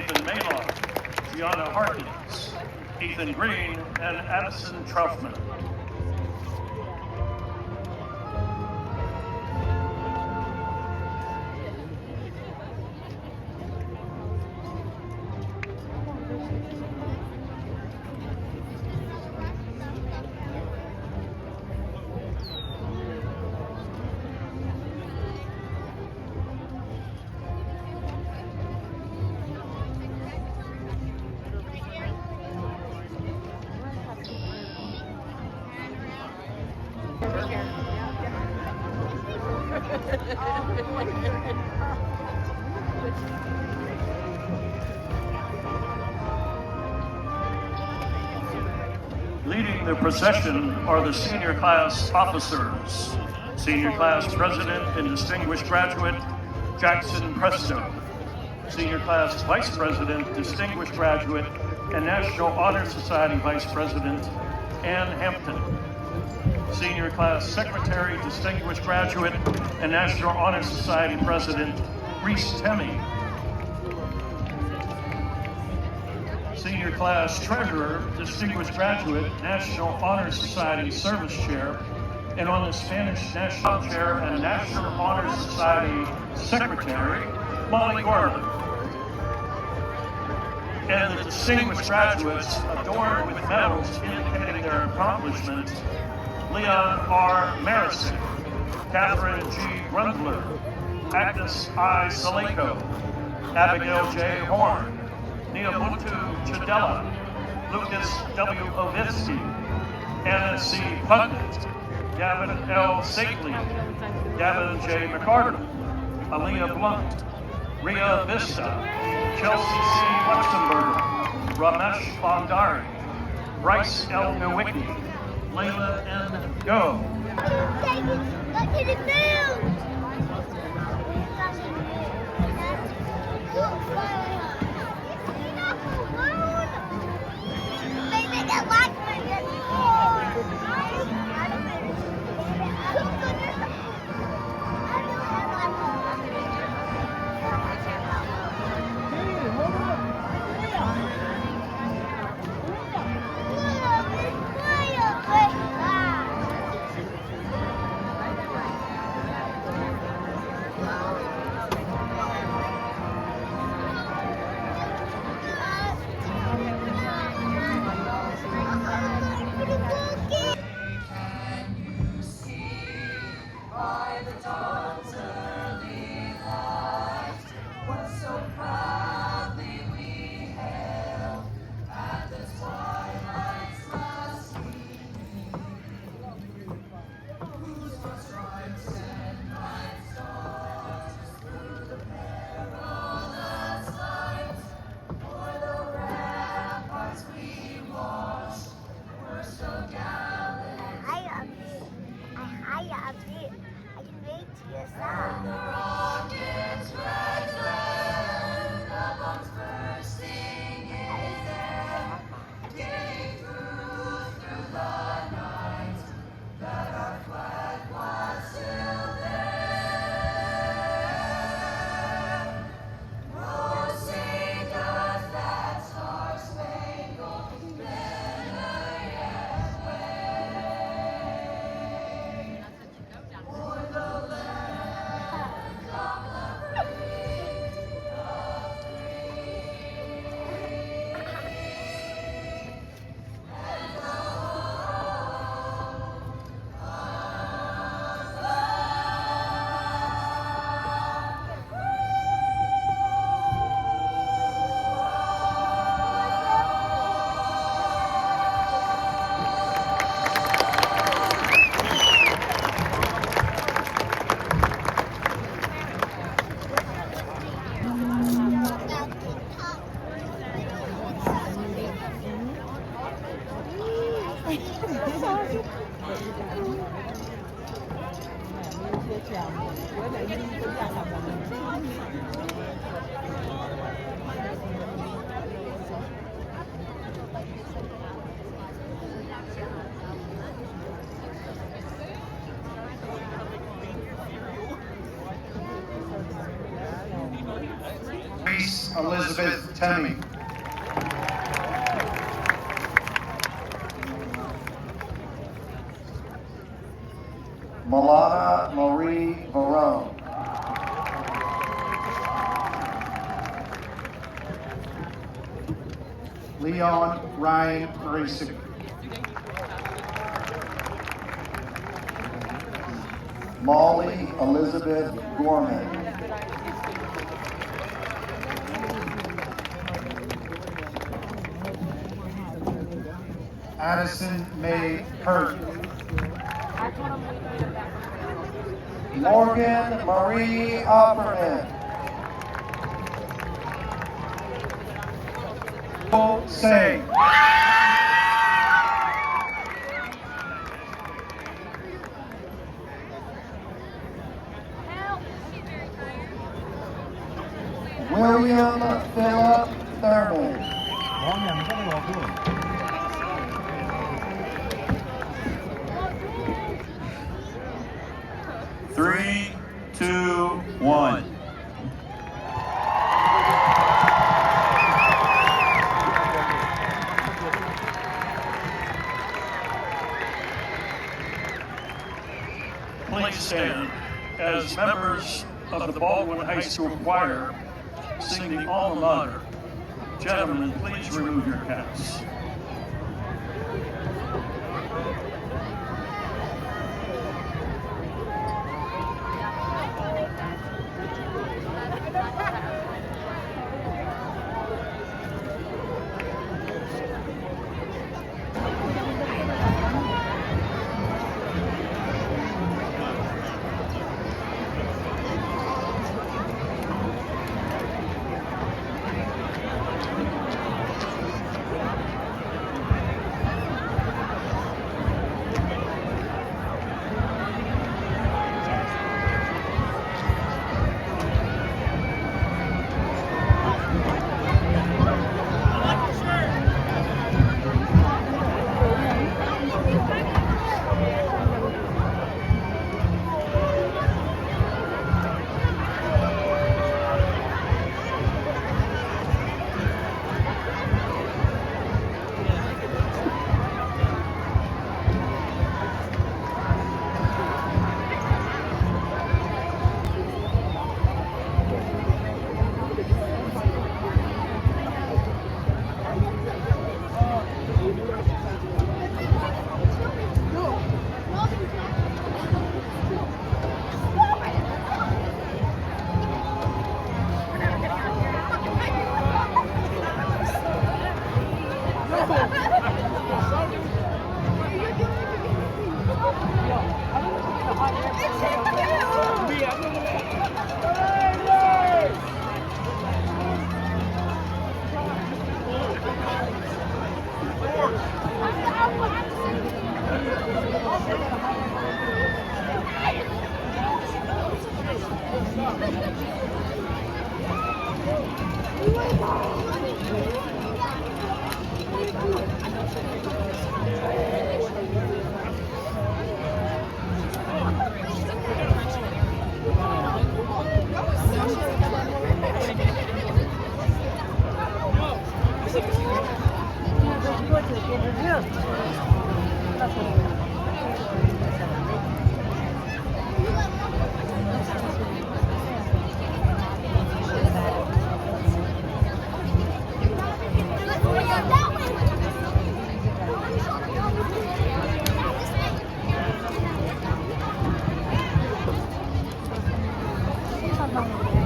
Nathan Maylaw, Gianna Harkins, Ethan Green, and Addison Troutman. Leading the procession are the senior class officers. Senior class president and distinguished graduate, Jackson Presto. Senior class vice president, distinguished graduate, and National Honor Society vice president, Ann Hampton. Senior class secretary, distinguished graduate, and National Honor Society president, Reese Temmie. Senior class treasurer, distinguished graduate, National Honor Society service chair, and on the Spanish National Chair and National Honor Society secretary, Molly Garland. And the distinguished graduates adorned with medals indicating their accomplishments, Leon R. Marison, Catherine G. Grundler, Agnes I. Saleko, Abigail J. Horn, Neobuntu Chadella, Lucas W. Ovitsky, Anna C. Puckett, Gavin L. Sakley, Gavin J. McCarter, Aaliyah Blunt, Ria Vista, Chelsea C. Luxemburger, Ramesh Bhandari, Bryce L. Nowicki, Layla N. Go. Look at the moon! Elizabeth Temming. Milana Marie Varone. Leon Ryan Racing. Molly Elizabeth Gorman. Addison May Hurt. Morgan Marie Opperman. Say. William Philip Thurman. 3, 2, 1. Please stand as members of the Baldwin High School Choir sing the alma mater. Gentlemen, please remove your caps. That way.